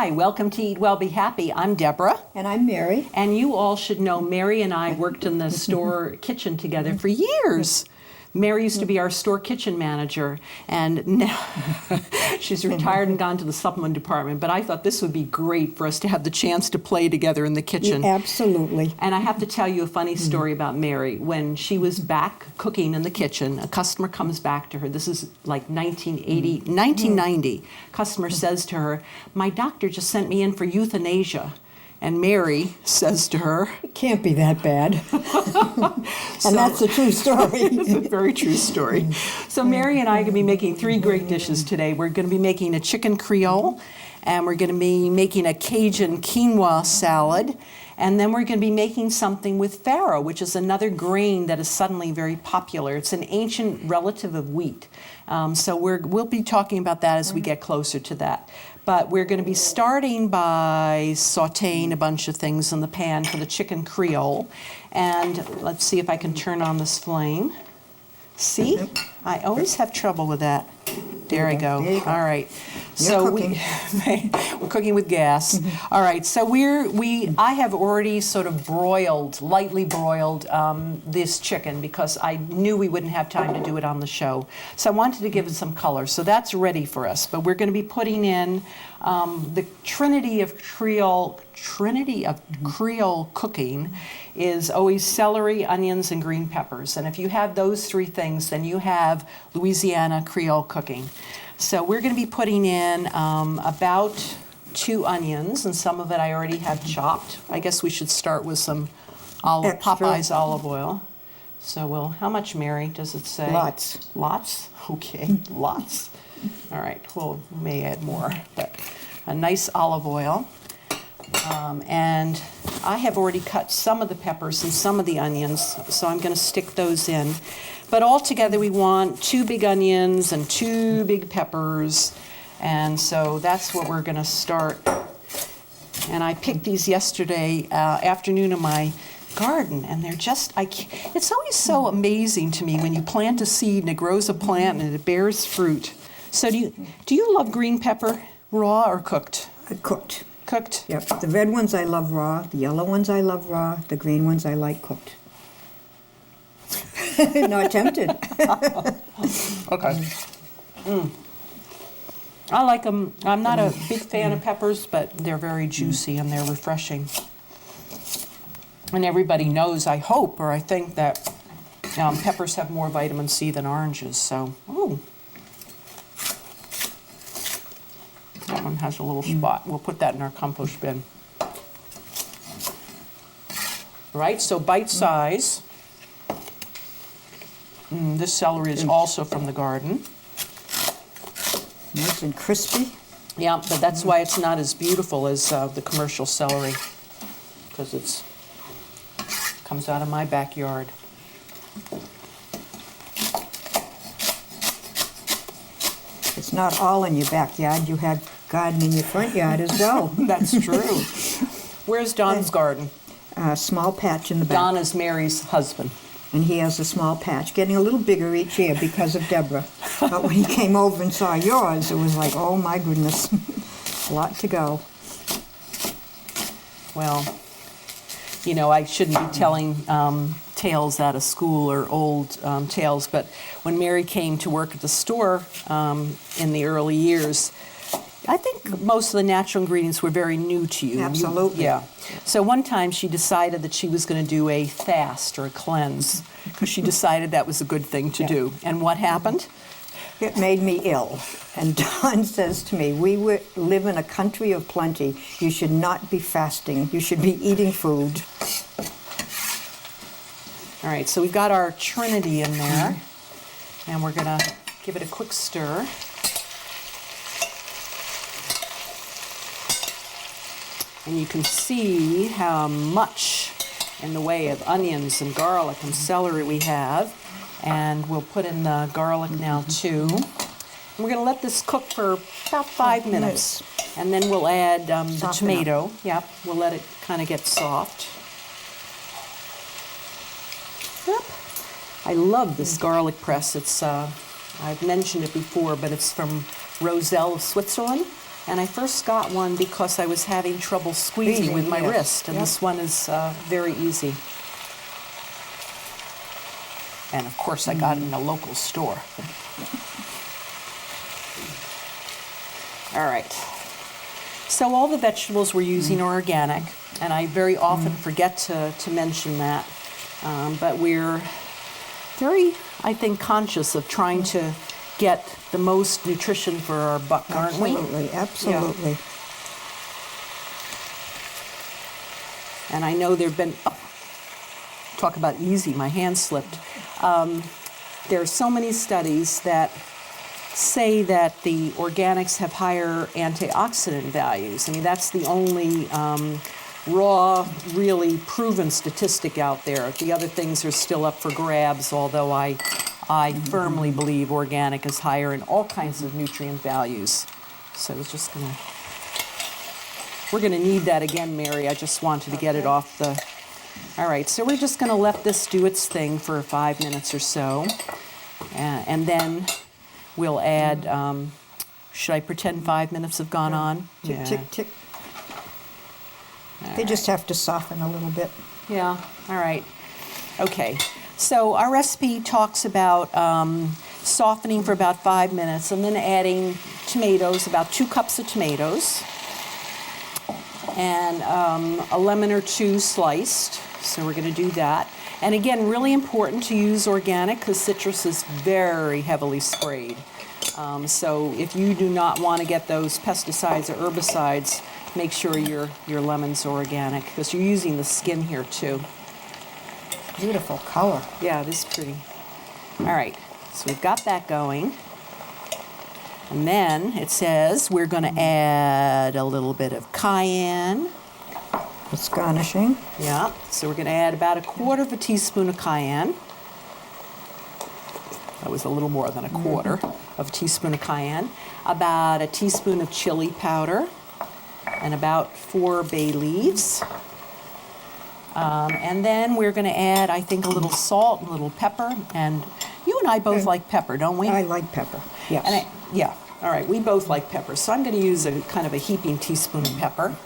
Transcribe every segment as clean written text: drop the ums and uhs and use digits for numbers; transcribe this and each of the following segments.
Hi, welcome to Eat Well, Be Happy. I'm Deborah. And I'm Mary. And you all should know Mary and I worked in the store kitchen together for years. Mary used to be our store kitchen manager, and now she's retired and gone to the supplement department, but I thought this would be great for us to have the chance to play together in the kitchen. Yeah, absolutely. And I have to tell you a funny story about Mary. When she was back cooking in the kitchen, a customer comes back to her. This is like 1990. Customer says to her, "My doctor just sent me in for euthanasia." And Mary says to her, "It can't be that bad." And that's a true story. It's a very true story. So Mary and I are going to be making three great dishes today. We're going to be making a chicken Creole, and we're going to be making a Cajun quinoa salad, and then we're going to be making something with farro, which is another grain that is suddenly very popular. It's an ancient relative of wheat. So we'll be talking about that as we get closer to that. But we're going to be starting by sautéing a bunch of things in the pan for the chicken Creole. And let's see if I can turn on this flame. See? I always have trouble with that. There I go. All right. So we're cooking with gas. All right. So I have already sort of lightly broiled this chicken because I knew we wouldn't have time to do it on the show. So I wanted to give it some color. So that's ready for us. But we're going to be putting in the trinity of Creole cooking is always celery, onions, and green peppers. And if you have those three things, then you have Louisiana Creole cooking. So we're going to be putting in about 2 onions, and some of it I already have chopped. I guess we should start with some Popeye's olive oil. So how much, Mary, does it say? Lots. Lots? Okay, lots. All right, we may add more, but a nice olive oil. And I have already cut some of the peppers and some of the onions, so I'm going to stick those in. But altogether we want 2 big onions and 2 big peppers, and so that's what we're going to start. And I picked these yesterday afternoon in my garden, and they're just, it's always so amazing to me when you plant a seed and it grows a plant and it bears fruit. So do you love green pepper, raw or cooked? Cooked. Cooked? Yep. The red ones I love raw. The yellow ones I love raw. The green ones I like cooked. Not tempted. Okay. I like them. I'm not a big fan of peppers, but they're very juicy and they're refreshing. And everybody knows, I hope, or I think that peppers have more vitamin C than oranges. So, that one has a little spot. We'll put that in our compost bin. Right, so bite size. This celery is also from the garden. Nice and crispy. Yeah, but that's why it's not as beautiful as the commercial celery, because it comes out of my backyard. It's not all in your backyard. You had garden in your front yard as well. That's true. Where's Don's garden? A small patch in the back. Don is Mary's husband. And he has a small patch, getting a little bigger each year because of Deborah. But when he came over and saw yours, it was like, oh my goodness, a lot to go. Well, I shouldn't be telling tales out of school or old tales, but when Mary came to work at the store in the early years, I think most of the natural ingredients were very new to you. Absolutely. Yeah. So one time she decided that she was going to do a fast or a cleanse because she decided that was a good thing to do. And what happened? It made me ill. And Don says to me, we live in a country of plenty. You should not be fasting. You should be eating food. All right, so we've got our trinity in there. And we're going to give it a quick stir. And you can see how much in the way of onions and garlic and celery we have. And we'll put in the garlic now too. And we're going to let this cook for about 5 minutes. And then we'll add the tomato. Yep, we'll let it kind of get soft. Yep. I love this garlic press. It's I've mentioned it before, but it's from Roselle of Switzerland. And I first got one because I was having trouble squeezing with my yes. wrist, and Yep. this one is very easy. And of course, I got it in a local store. All right. So all the vegetables we're using are organic, and I very often forget to mention that. But we're very, I think, conscious of trying to get the most nutrition for our buck, aren't we? Absolutely, absolutely. And I know there have been, talk about easy, my hand slipped. There are so many studies that say that the organics have higher antioxidant values. I mean, that's the only raw, really proven statistic out there. The other things are still up for grabs, although I firmly believe organic is higher in all kinds of nutrient values. So I was just gonna, we're gonna need that again, Mary. I just wanted to get it off the, all right, so we're just gonna let this do its thing for 5 minutes or so. And then we'll add, should I pretend 5 minutes have gone on? Tick, tick, tick. They just have to soften a little bit. Yeah, all right. Okay, so our recipe talks about softening for about 5 minutes and then adding tomatoes, about 2 cups of tomatoes, and a lemon or 2 sliced. So we're going to do that. And again, really important to use organic because citrus is very heavily sprayed. So if you do not want to get those pesticides or herbicides, make sure your lemon's organic because you're using the skin here too. Beautiful color. Yeah, it is pretty. All right, so we've got that going. And then it says we're going to add a little bit of cayenne. It's garnishing. Yeah, so we're going to add about 1/4 teaspoon of cayenne. That was a little more than 1/4 of a teaspoon of cayenne. About a teaspoon of chili powder. And about 4 bay leaves. And then we're going to add, I think, a little salt and a little pepper. And you and I both like pepper, don't we? I like pepper, yes. And yeah, all right, we both like pepper. So I'm going to use a kind of a heaping teaspoon of pepper.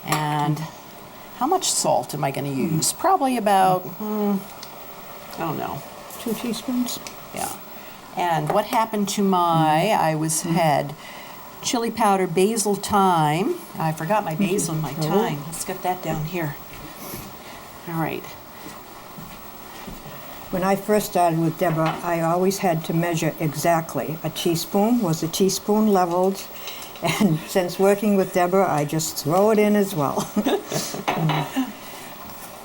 And how much salt am I going to use? Probably about, I don't know. 2 teaspoons? Yeah. And what happened to my, had chili powder, basil, thyme. I forgot my basil and my thyme. Let's get that down here. All right. When I first started with Deborah, I always had to measure exactly. A teaspoon was a teaspoon leveled, and since working with Deborah, I just throw it in as well.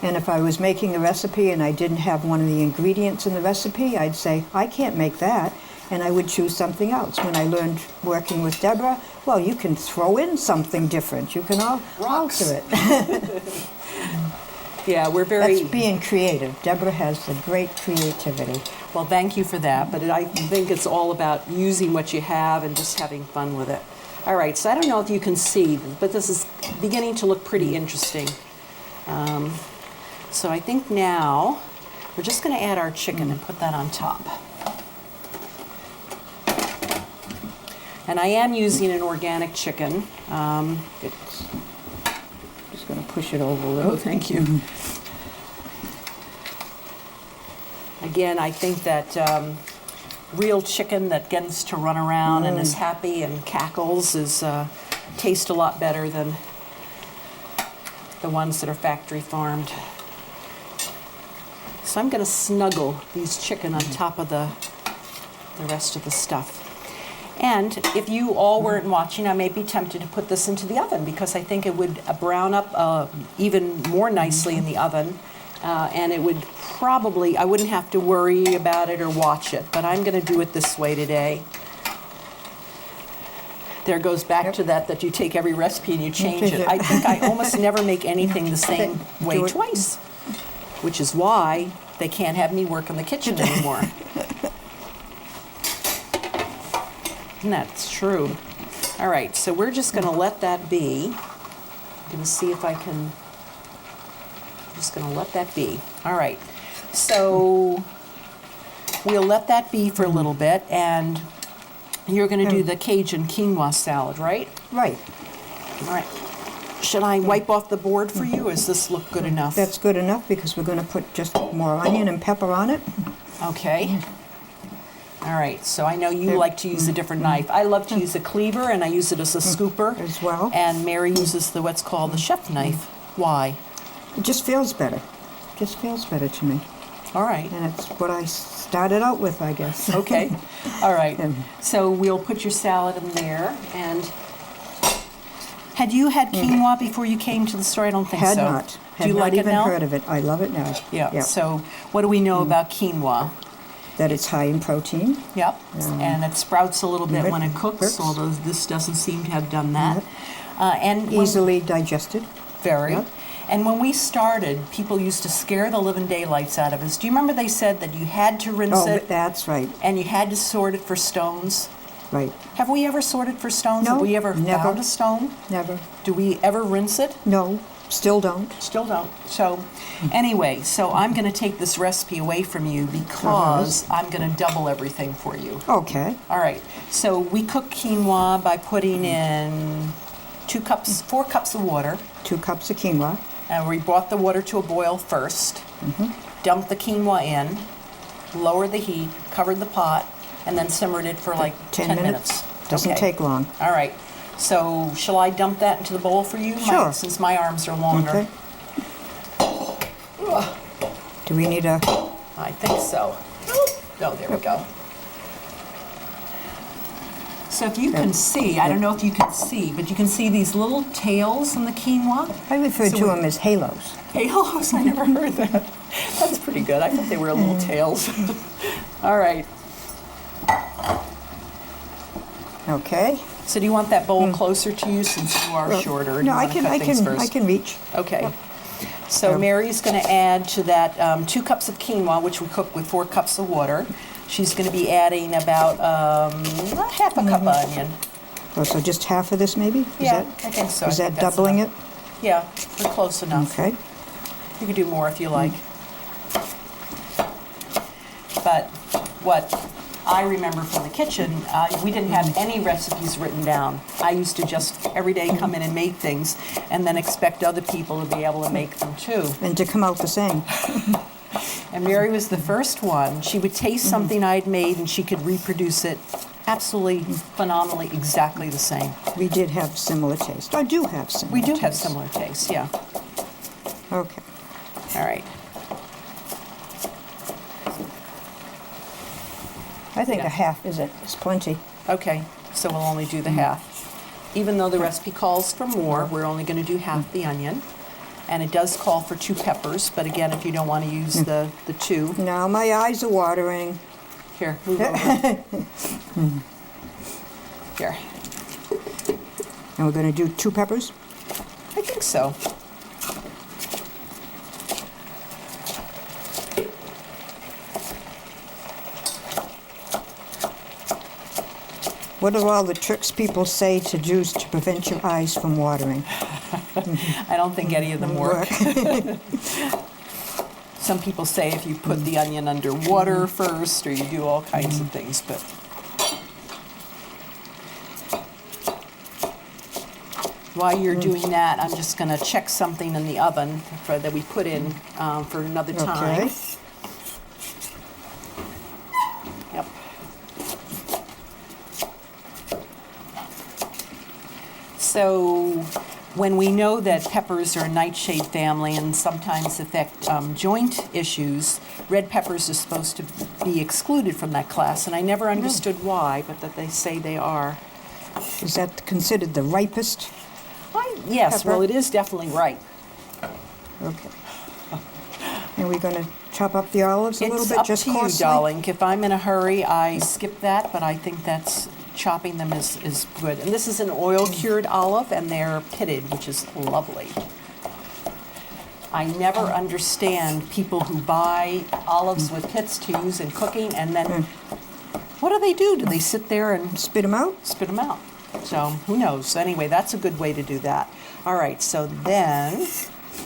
And if I was making a recipe and I didn't have one of the ingredients in the recipe, I'd say, I can't make that, and I would choose something else. When I learned working with Deborah, well, you can throw in something different. You can alter it. Yeah, we're very... That's being creative. Deborah has the great creativity. Well, thank you for that, but I think it's all about using what you have and just having fun with it. All right, so I don't know if you can see, but this is beginning to look pretty interesting. So I think now we're just going to add our chicken and put that on top. And I am using an organic chicken. Just going to push it over a little. Oh, thank you. Again, I think that real chicken that gets to run around and is happy and cackles tastes a lot better than the ones that are factory farmed. So I'm going to snuggle these chicken on top of the rest of the stuff. And if you all weren't watching, I may be tempted to put this into the oven because I think it would brown up even more nicely in the oven. And it would probably, I wouldn't have to worry about it or watch it, but I'm going to do it this way today. There goes back to that you take every recipe and you change it. I think I almost never make anything the same way twice, which is why they can't have me work in the kitchen anymore. And that's true. All right, so we're just going to let that be. I'm going to see if I can, I'm just going to let that be. All right, so we'll let that be for a little bit, and You're going to do the Cajun quinoa salad, right? Right. All right. Should I wipe off the board for you, or does this look good enough? That's good enough because we're going to put just more onion and pepper on it. Okay. All right, so I know you like to use a different knife. I love to use a cleaver, and I use it as a scooper. As well. And Mary uses what's called the chef knife. Why? It just feels better. Just feels better to me. All right. And it's what I started out with, I guess. Okay. All right. So we'll put your salad in there. And had you had quinoa before you came to the store? I don't think Had so. not. Do you like not it even now? heard of it. I love it now. Yeah. So what do we know about quinoa? That it's high in protein. Yep. And it sprouts a little bit when it cooks, Cooks. although this doesn't seem to have done that. And when- Easily digested. Very. Yep. And when we started, people used to scare the living daylights out of us. Do you remember they said that you had to rinse Oh, it that's right. and you had to sort it for stones? Right. Have we ever sorted for stones? No, Have we ever never. found a stone? Never. Do we ever rinse it? No. Still don't. Still don't. So anyway, so I'm going to take this recipe away from you because I'm going to double everything for you. Okay. All right. So we cook quinoa by putting in 4 cups of water. 2 cups of quinoa. And we brought the water to a boil first, dumped the quinoa in, lowered the heat, covered the pot, and then simmered it for like 10 minutes. Doesn't Okay. take long. All right. So shall I dump that into the bowl for you? Sure. Since my arms are longer. Okay. Do we need a... I think so. Oh, there we go. So if you can see, I don't know if you can see, but you can see these little tails in the quinoa. I refer So to we- them as halos. Halos? I never heard that. That's pretty good. I thought they were little tails. All right. Okay. So do you want that bowl closer to you since you are shorter? And No, you I want to can. cut I things can. first? I can reach. Okay. So Mary's going to add to that 2 cups of quinoa, which we cook with 4 cups of water. She's going to be adding about half a cup of onion. Oh, so just half of this, maybe? I think so. Is I that think that's doubling enough. Yeah, we're close it? enough. Okay. You could do more if you like. But what I remember from the kitchen, we didn't have any recipes written down. I used to just every day come in and make things and then expect other people to be able to make them too. And to come out the same. And Mary was the first one. She would taste something I'd made and she could reproduce it absolutely phenomenally exactly the same. We did have similar taste. I do have similar We do have taste. similar tastes, yeah. Okay. All right. I think Yeah. a half is plenty. Okay, so we'll only do the half. Even though the recipe calls for more, we're only going to do half the onion. And it does call for 2 peppers, but again, if you don't want to use the 2, Now my eyes are watering. here, move over. Here, And we're going to do 2 peppers? I think so. What are all the tricks people say to do to prevent your eyes from watering? I don't think any of them work. Some people say if you put the onion under water first, or you do all kinds of things, but while you're doing that, I'm just going to check something in the oven that we put in for another time. Okay. Yep. So when we know that peppers are a nightshade family and sometimes affect joint issues, red peppers are supposed to be excluded from that class, and I never understood why, but that they say they are. Is that considered the ripest? Yes, Pepper? well, it is definitely ripe. Okay. And we're going to chop up the olives a little It's bit, up just to you, coarsely? darling. If I'm in a hurry, I skip that, but I think that's chopping them is good. And this is an oil-cured olive, and they're pitted, which is lovely. I never understand people who buy olives with pits to use in cooking, and then what do? Do they sit there and Spit them out? spit them out? So who knows? Anyway, that's a good way to do that. All right, so then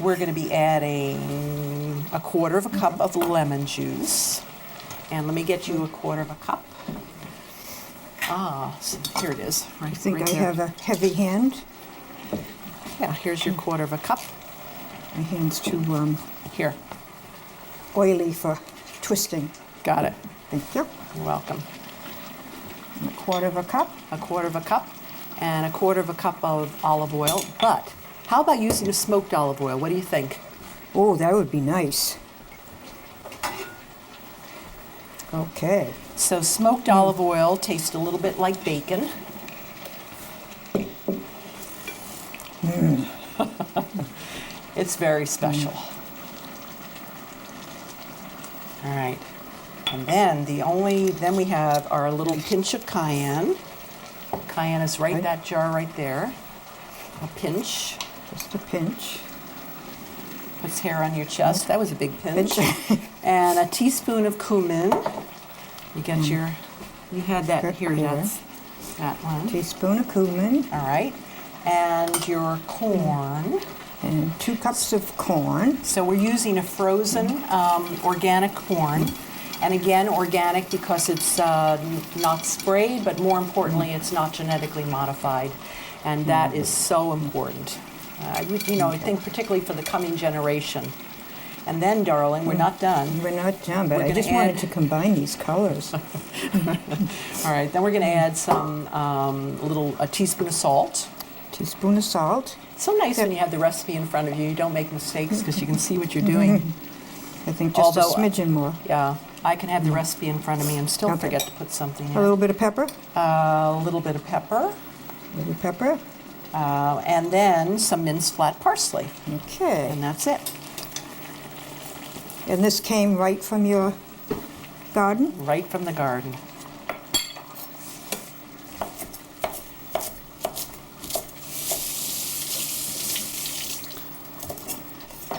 we're going to be adding 1/4 cup of lemon juice. And let me get you 1/4 cup. Here it is. Right, I think right I there. have a heavy hand. Yeah, here's your 1/4 cup. My hand's too Here, oily for twisting. got it. Thank you. You're welcome. And 1/4 cup. A 1/4 cup and a 1/4 cup of olive oil. But how about using a smoked olive oil? What do you think? Oh, that would be nice. Okay. So smoked olive oil tastes a little bit like bacon. It's very special. All right. And then then we have our little pinch of cayenne. Cayenne is right Okay. that jar right there. A pinch. Just a pinch. Puts hair on your chest. That was a big pinch. Pinch. And a teaspoon of cumin. You get you had that Good here, here. that's that one. Teaspoon of cumin All right. And your corn. and 2 cups of corn. So we're using a frozen organic corn. And again, organic because it's not sprayed, but more importantly, it's not genetically modified. And that is so important. I think particularly for the coming generation. And then, darling, we're not done. We're not done, but We're I gonna just wanted add- to combine these colors. All right, then we're going to add some, a teaspoon of salt. Teaspoon of salt. It's so nice when you have the recipe in front of you. You don't make mistakes because you can see what you're doing. I think just Although, a smidgen more. Yeah, I can have the recipe in front of me and still Okay. forget to put something in. A little bit of pepper. A little bit of pepper, Little pepper. and then some minced flat parsley, Okay. and that's it. And this came right from your garden? Right from the garden.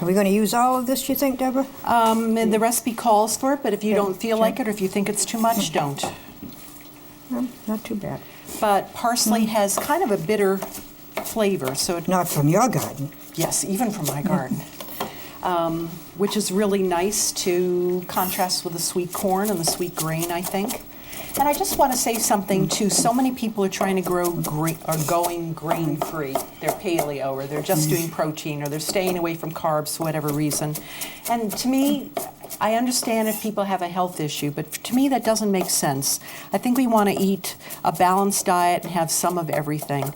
Are we going to use all of this, you think, Deborah? And the recipe calls for it, but if you Okay, don't feel like it or if you think it's too much, don't. No, not too bad. But parsley has kind of a bitter flavor, so it, Not from your garden. yes, even from my garden, which is really nice to contrast with the sweet corn and the sweet grain, I think. And I just want to say something too. So many people are trying to going grain free. They're paleo, or they're just doing protein, or they're staying away from carbs for whatever reason. And to me, I understand if people have a health issue, but to me that doesn't make sense. I think we want to eat a balanced diet and have some of everything.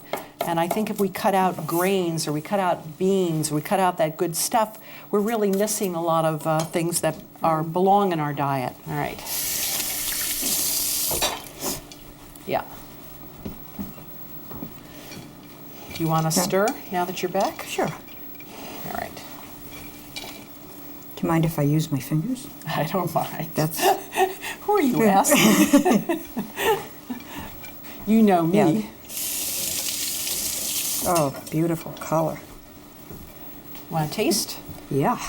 And I think if we cut out grains, or we cut out beans, or we cut out that good stuff, we're really missing a lot of things that belong in our diet. All right. Yeah. Do you want to stir now that you're back? Sure. All right. Do you mind if I use my fingers? I don't mind. That's Who are you asking? You know me. Yeah. Oh, beautiful color. Want to taste? Yeah.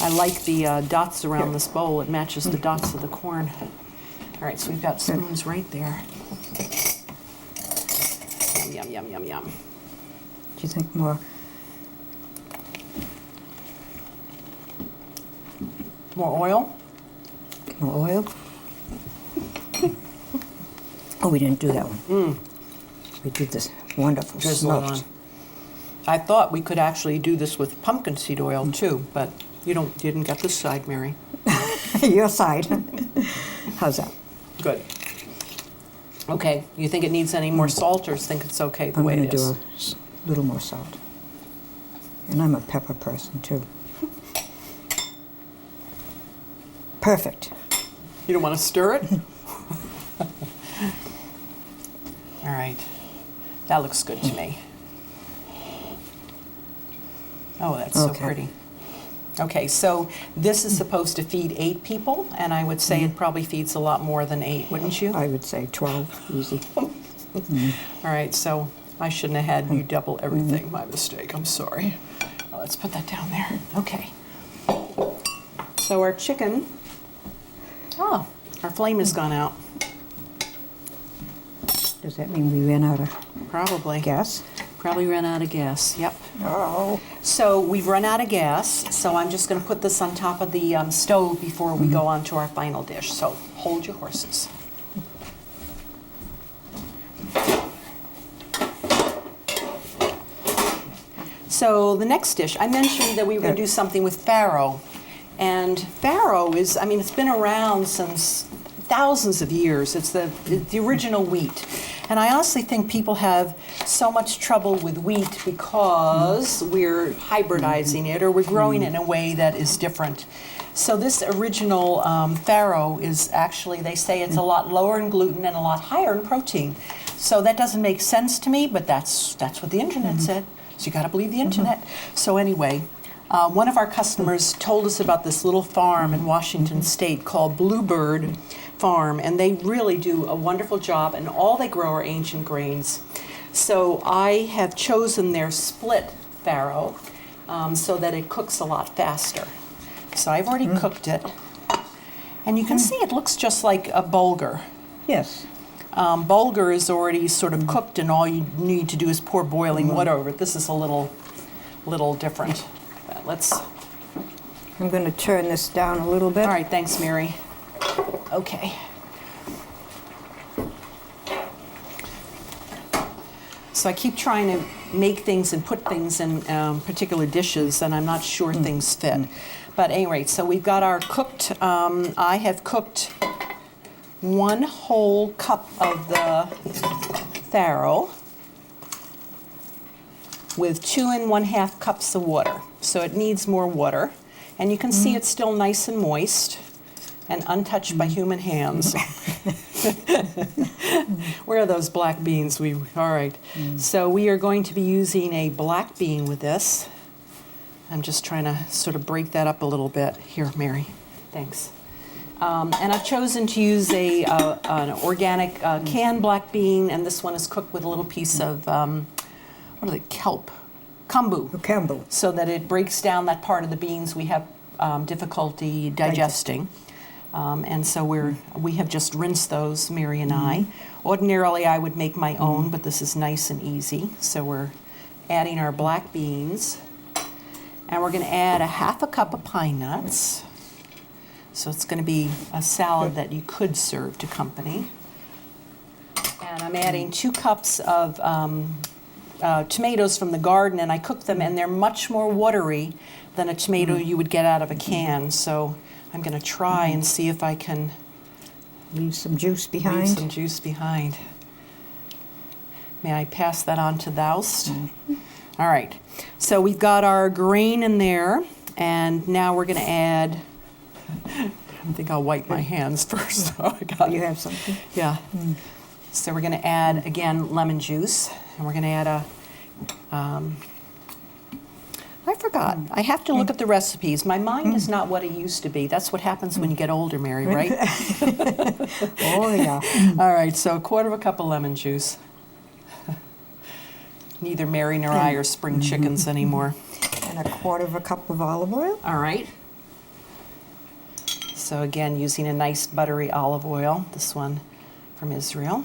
I like the dots around this bowl. It matches the dots of the corn. All right, so we've got spoons right there. Yum, yum, yum, yum. Do you think more? More oil? More oil? Oh, we didn't do that one. We did this wonderful Drizzle it smoked. on. I thought we could actually do this with pumpkin seed oil too, but you didn't get this side, Mary. Your side. How's that? Good. Okay, you think it needs any more salt, or think it's okay the I'm way going it to do is? a little more salt. And I'm a pepper person too. Perfect. You don't want to stir it? All right. That looks good to me. Oh, that's so Okay. pretty. Okay, so this is supposed to feed 8 people, and I would say it probably feeds a lot more than 8, wouldn't you? I would say 12, easy. All right, so I shouldn't have had you double everything. My mistake. I'm sorry. Well, let's put that down there. Okay. So our chicken. Oh, our flame has gone out. Does that mean we ran out of Probably. gas? Probably ran out of gas. Yep. Oh. So we've run out of gas, so I'm just going to put this on top of the stove before we go on to our final dish. So hold your horses. So the next dish, I mentioned that we were going to do something with farro. And farro is, I mean, it's been around since thousands of years. It's the original wheat. And I honestly think people have so much trouble with wheat because we're hybridizing it or we're growing it in a way that is different. So this original farro is actually, they say it's a lot lower in gluten and a lot higher in protein. So that doesn't make sense to me, but that's what the internet said. So you got to believe the internet. So anyway, one of our customers told us about this little farm in Washington State called Bluebird Farm, and they really do a wonderful job, and all they grow are ancient grains. So I have chosen their split farro so that it cooks a lot faster. So I've already cooked it, and you can see it looks just like a bulgur. Yes. Bulgur is already sort of cooked, and all you need to do is pour boiling water over it. This is a little different. Let's. I'm going to turn this down a little bit. All right, thanks, Mary. Okay. So I keep trying to make things and put things in particular dishes, and I'm not sure things fit. But anyway, so we've got our cooked. I have cooked 1 whole cup of the farro with 2 1/2 cups of water. So it needs more water. And you can see it's still nice and moist and untouched by human hands. Where are those black beans? All right. So we are going to be using a black bean with this. I'm just trying to sort of break that up a little bit. Here, Mary. Thanks. And I've chosen to use an organic canned black bean, and this one is cooked with a little piece of, what are they, kelp? Kombu. Kombu. So that it breaks down that part of the beans we have difficulty digesting. And so we have just rinsed those, Mary and I. Ordinarily, I would make my own, but this is nice and easy. So we're adding our black beans, and we're going to add 1/2 cup of pine nuts. So it's going to be a salad that you could serve to company. And I'm adding 2 cups of tomatoes from the garden, and I cook them, and they're much more watery than a tomato you would get out of a can. So I'm going to try and see if I can Leave some juice behind. leave some juice behind. May I pass that on to Thoust? All right. So we've got our grain in there, and now we're going to add. I think I'll wipe my hands first. Oh, I got You it. have something? Yeah. So we're going to add, again, lemon juice, and we're going to add I forgot. I have to look at the recipes. My mind is not what it used to be. That's what happens when you get older, Mary, right? Oh, yeah. All right, so 1/4 cup of lemon juice. Neither Mary nor I are spring chickens anymore. And 1/4 cup of olive oil. All right. So again, using a nice buttery olive oil, this one from Israel.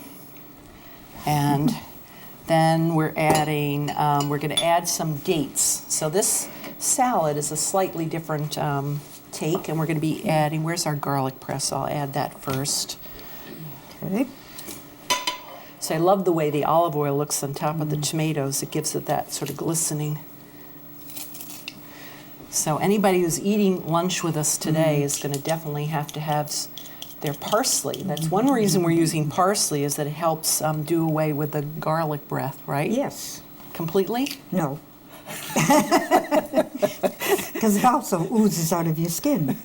And then we're adding, we're going to add some dates. So this salad is a slightly different take, and we're going to be adding, where's our garlic press? I'll add that first. Okay. So I love the way the olive oil looks on top of the tomatoes. It gives it that sort of glistening. So anybody who's eating lunch with us today is going to definitely have to have their parsley. That's one reason we're using parsley, is that it helps do away with the garlic breath, right? Yes. Completely? No. Because it also oozes out of your skin.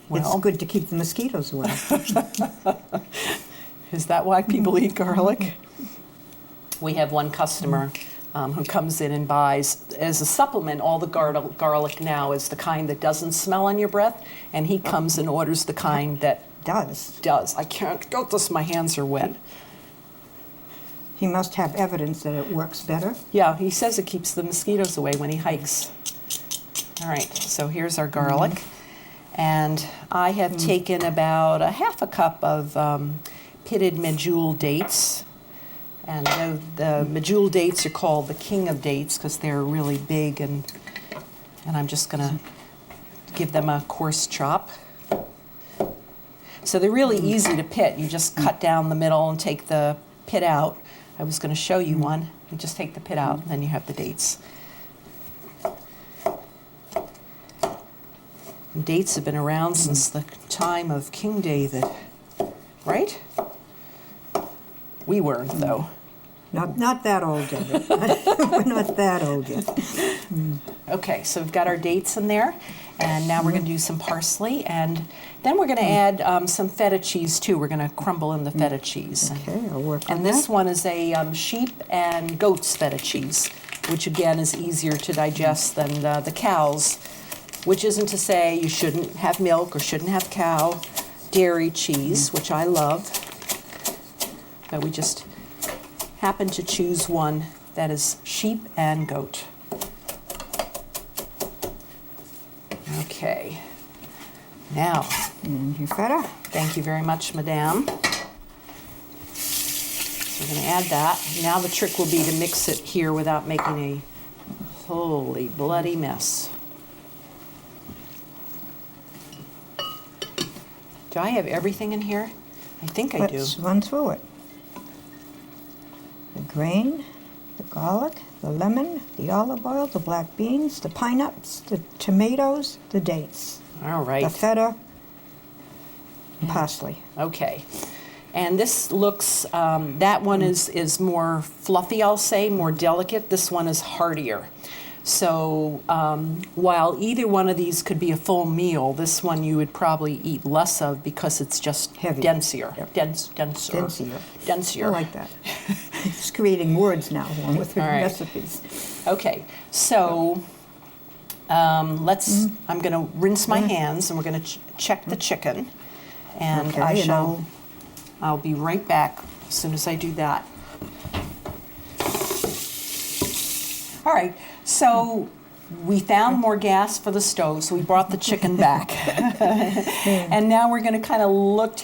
Well, it's good to keep the mosquitoes away. Is that why people eat garlic? We have one customer who comes in and buys, as a supplement, all the garlic now is the kind that doesn't smell on your breath, and he comes and orders the kind that Does. I can't go this, my hands are wet. He must have evidence that it works better. Yeah, he says it keeps the mosquitoes away when he hikes. All right, so here's our garlic. And I have taken about 1/2 cup of pitted medjool dates. And the medjool dates are called the king of dates because they're really big, and I'm just going to give them a coarse chop. So they're really easy to pit. You just cut down the middle and take the pit out. I was going to show you one. You just take the pit out, and then you have the dates. And dates have been around since the time of King David, right? We weren't, though. Not that old, Deborah. We're not that old yet. Okay, so we've got our dates in there, and now we're going to do some parsley, and then we're going to add some feta cheese too. We're going to crumble in the feta cheese. Okay, I'll work on And this one is a sheep and goat's feta cheese, which again is easier to digest than the cow's, which isn't to say you shouldn't have milk or shouldn't have cow dairy cheese, which I love, but we just happen to choose one that is sheep and goat. Okay, now, And your feta. thank you very much, Madame. So we're going to add that. Now the trick will be to mix it here without making a holy bloody mess. Do I have everything in here? I think I do. Let's run through it. The grain, the garlic, the lemon, the olive oil, the black beans, the pine nuts, the tomatoes, the dates, All right. the feta, and parsley. Okay. And this looks, that one is more fluffy, I'll say, more delicate. This one is heartier. So while either one of these could be a full meal, this one you would probably eat less of because it's just Heavy. denser. Yep. Denser. I like that. Just creating words now along with the All right. recipes. Okay, so let's, I'm going to rinse my hands and we're going to check the chicken. And Okay, I and shall, I'll be right back as soon as I do that. All right, so we found more gas for the stove, so we brought the chicken back. And now we're going to kind of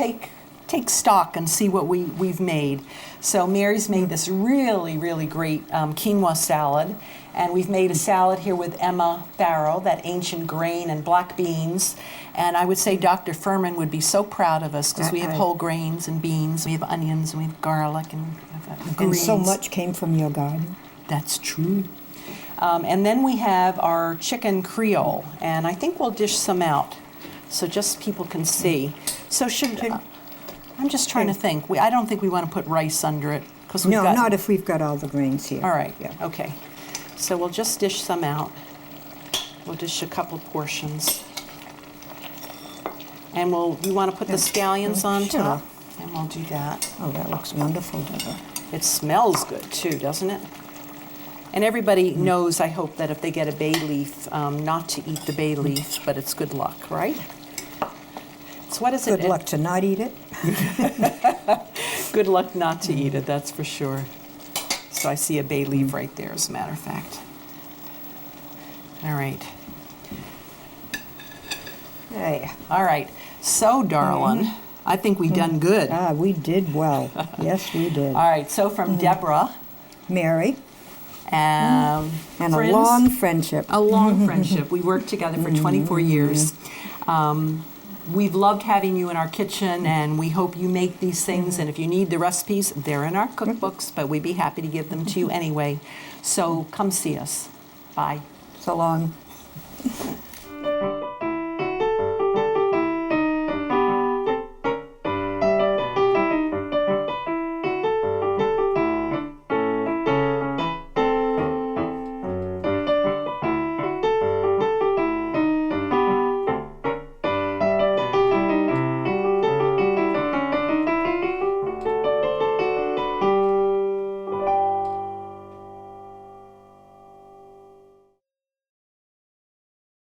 take stock and see what we've made. So Mary's made this really, really great quinoa salad. And we've made a salad here with Emma farro, that ancient grain, and black beans. And I would say Dr. Furman would be so proud of us because we have whole grains and beans, we have onions, and we have garlic, and And greens. so much came from your garden. That's true. And then we have our chicken Creole, and I think we'll dish some out so just people can see. So I'm just trying to think. I don't think we want to put rice under it because we've No, got. not if we've got all the grains here. All right. Yeah. Okay. So we'll just dish some out. We'll dish a couple portions, and you want to put the scallions on Sure. top, and we'll do that. Oh, that looks wonderful, Deborah. It smells good too, doesn't it? And everybody knows, I hope, that if they get a bay leaf, not to eat the bay leaf, but it's good luck, right? So what is it? Good luck to not eat it. Good luck not to eat it, that's for sure. So I see a bay leaf right there, as a matter of fact. All right. Hey. All right. So, darling, I think we done good. Ah, we did well. Yes, we did. All right. So from Deborah, Mary, and and friends, a long friendship. a long friendship. We worked together for 24 years. We've loved having you in our kitchen, and we hope you make these things. And if you need the recipes, they're in our cookbooks, but we'd be happy to give them to you anyway. So come see us. Bye. So long.